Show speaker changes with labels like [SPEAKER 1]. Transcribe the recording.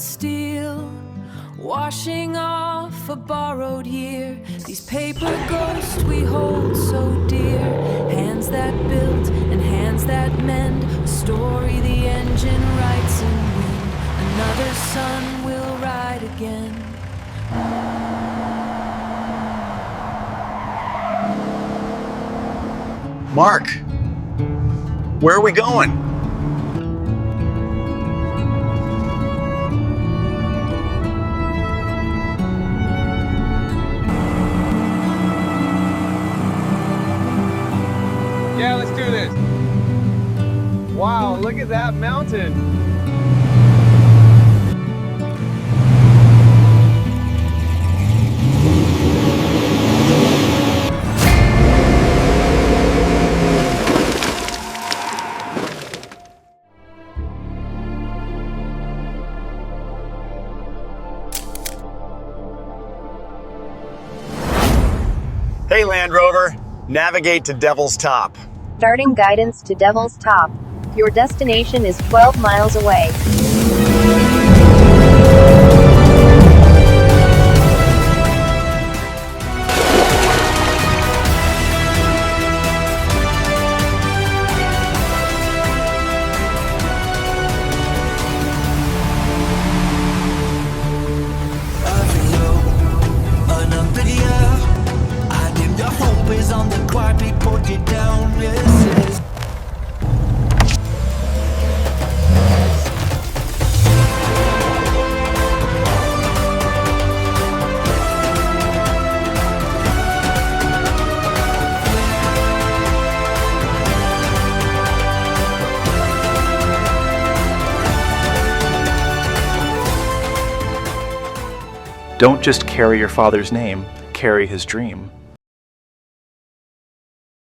[SPEAKER 1] steel, washing off a borrowed year. These paper ghosts we hold so dear, hands that built and hands that mend, a story the engine writes in wind. Another sun will ride again.
[SPEAKER 2] Mark, where are we going?
[SPEAKER 3] Yeah, let's do this. Wow, look at that mountain.
[SPEAKER 2] Hey Land Rover, navigate to Devil's Top.
[SPEAKER 4] Starting guidance to Devil's Top. Your destination is 12 miles away.
[SPEAKER 5] Don't just carry your father's name, carry his dream.